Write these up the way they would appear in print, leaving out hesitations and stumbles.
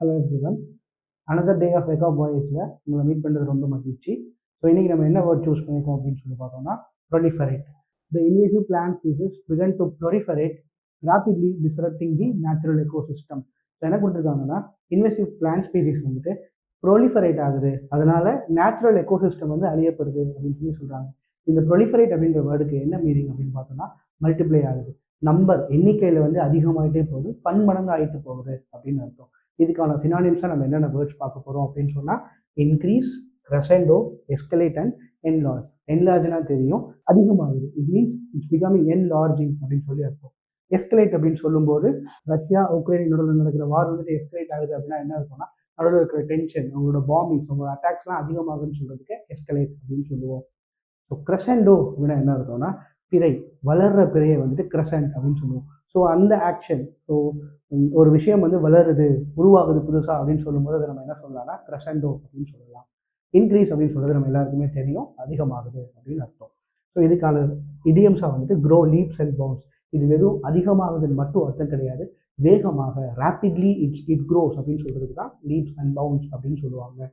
Hello everyone. Another day of வெக் of வாய்ஸில் உங்களை மீட் பண்ணுறது ரொம்ப மகிழ்ச்சி. ஸோ இன்றைக்கி நம்ம என்ன வேர்ட் சூஸ் பண்ணியிருக்கோம் அப்படின்னு சொல்லி பார்த்தோம்னா proliferate. The invasive plant species began to proliferate rapidly disrupting the natural ecosystem. So என்ன கொடுத்துருக்காங்கன்னா இன்வேசிவ் பிளான்ட் ஸ்பீசிஸ் வந்துட்டு ப்ரொலிஃபரேட் ஆகுது, அதனால நேச்சுரல் எக்கோசிஸ்டம் வந்து அழியப்படுது அப்படின்னு சொல்லி சொல்கிறாங்க. இந்த ப்ரொலிஃபரேட் அப்படின்ற வேர்டுக்கு என்ன மீனிங் அப்படின்னு பார்த்தோம்னா மல்டிப்ளை ஆகுது, நம்பர் எண்ணிக்கையில் வந்து அதிகமாகிட்டே போகுது, பன்மடங்கு ஆகிட்டு போகுது அப்படின்னு அர்த்தம். இதுக்கான சினானிம்ஸாக நம்ம என்னென்ன வேர்ட்ஸ் பார்க்க போகிறோம் அப்படின்னு சொன்னால் இன்க்ரீஸ், கிரசெண்டோ, எஸ்கலேட் அண்ட் என்லார்ஜ். என்லார்ஜ்னா தெரியும், அதிகமாகுது. It means it's becoming enlarging அப்படின்னு சொல்லி அர்த்தம். எஸ்கலேட் அப்படின்னு சொல்லும்போது ரஷ்யா உக்ரைன் நடுவில் நடக்கிற வார் வந்துட்டு எஸ்கலேட் ஆகுது அப்படின்னா என்ன இருக்கும்னா நடுவில் இருக்கிற டென்ஷன், அவங்களோட பாம்பிங்ஸ், அவங்களோட அட்டாக்ஸ்லாம் அதிகமாகுதுன்னு சொல்றதுக்கு எஸ்கலேட் அப்படின்னு சொல்லுவோம். ஸோ கிரசெண்டோ அப்படின்னா என்ன இருக்கும்னா பிறை, வளர்ற பிறையை வந்துட்டு கிரசென்ட் அப்படின்னு சொல்லுவோம். ஸோ அந்த ஆக்ஷன், ஸோ ஒரு விஷயம் வந்து வளருது, உருவாகுது புதுசாக அப்படின்னு சொல்லும்போது அதை நம்ம என்ன சொல்லலாம்னா கிரசெண்டோ அப்படின்னு சொல்லலாம். இன்க்ரீஸ் அப்படின்னு சொல்றது நம்ம எல்லாருக்குமே தெரியும், அதிகமாகுது அப்படின்னு அர்த்தம். ஸோ இதுக்கான இடியம்ஸாக வந்துட்டு க்ரோ, லீப்ஸ் அண்ட் பவுன்ஸ். இது வெறும் அதிகமாகுதுன்னு மட்டும் அர்த்தம் கிடையாது, வேகமாக, ரேப்பிட்லி இட் க்ரோஸ் அப்படின்னு சொல்றதுக்கு தான் லீப்ஸ் அண்ட் பவுன்ஸ் அப்படின்னு சொல்லுவாங்க.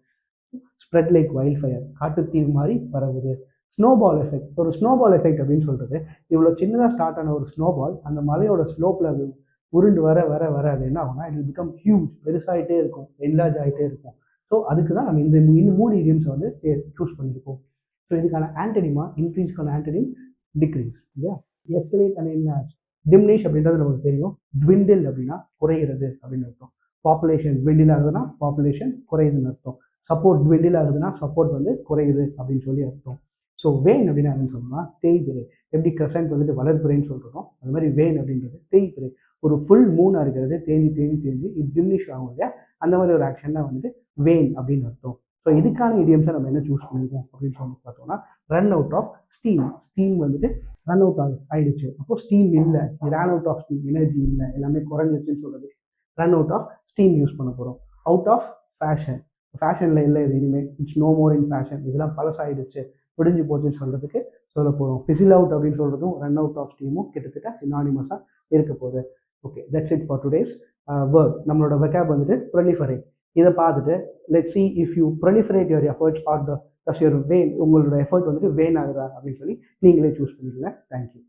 ஸ்ப்ரெட் லைக் வைல்ட் ஃபயர், காட்டுத்தீ மாதிரி பரவுது. Snowball effect. ஒரு ஸ்னோபால் எஃபெக்ட் அப்படின்னு சொல்கிறது இவ்வளோ சின்னதாக ஸ்டார்ட் ஆன ஒரு ஸ்னோபால் அந்த மலையோட ஸ்லோப்பில் அது உருண்டு வர வர வர அது என்ன ஆகும்னா இட் பிகம் ஹியூஜ், பெருசாகிட்டே இருக்கும், என்லார்ஜ் ஆகிட்டே இருக்கும். ஸோ அதுக்கு தான் நம்ம இந்த 3 இடியம்ஸை வந்து சூஸ் பண்ணியிருக்கோம். ஸோ இதுக்கான ஆன்டனிமா, இன்க்ரீஸ்க்கான ஆன்டனிம் டிக்ரீஸ் இல்லையா. Escalate and enlarge. டிமினிஷ் அப்படின்றது நமக்கு தெரியும், ட்விண்டில் அப்படின்னா குறைகிறது அப்படின்னு அர்த்தம். பாப்புலேஷன் ட்விண்டில் ஆகுதுன்னா பாப்புலேஷன் குறையுதுன்னு அர்த்தம். சப்போர்ட் ட்விண்டில் ஆகுதுன்னா சப்போர்ட் வந்து குறையுது அப்படின்னு சொல்லி அர்த்தம். ஸோ வேன் அப்படின்னு என்னன்னு சொன்னால் தேய்பிறை. எப்படி கிரசன்ட் வந்துட்டு வளர்பிறைன்னு சொல்கிறோம், அது மாதிரி வேன் அப்படின்றது தேய்பிறை. ஒரு ஃபுல் மூணாக இருக்கிறது தேஞ்சி தேஞ்சி தேஞ்சி இது டிமினிஷ் ஆகும் இல்லையா, அந்த மாதிரி ஒரு ஆக்ஷன் தான் வந்துட்டு வேன் அப்படின்னு அர்த்தம். ஸோ இதுக்கான இடியம்ஸை நம்ம என்ன சூஸ் பண்ணியிருக்கோம் அப்படின்னு சொல்லி பார்த்தோம்னா run out of steam. Steam வந்துட்டு ரன் அவுட் ஆயிடுச்சு, அப்போ ஸ்டீம் இல்லை, run out of steam, energy இல்லை, எல்லாமே குறைஞ்சிச்சுன்னு சொல்றது run out of steam use பண்ண போகிறோம். அவுட் ஆஃப் ஃபேஷன், ஃபேஷனில் இல்லை இது இனிமேல், it's no more in fashion, இதெல்லாம் பழசாயிடுச்சு, முடிஞ்சு போச்சுன்னு சொல்கிறதுக்கு சொல்ல போகிறோம். ஃபிசில் அவுட் அப்படின்னு சொல்கிறதும் ரன் அவுட் ஆஃப் ஸ்டீமும் கிட்டத்தட்ட சினானிமஸாக இருக்க போகுது. Okay, that's it for today's word. நம்மளோட வெக்காப் வந்துட்டு ப்ரொலிஃபரேட். இதை பார்த்துட்டு let's see if you proliferate your efforts or does your vein, உங்களோட எஃபர்ட் வந்துட்டு வேன் ஆகுதா அப்படின்னு சொல்லி நீங்களே சூஸ் பண்ணிக்கோங்க. தேங்க்யூ.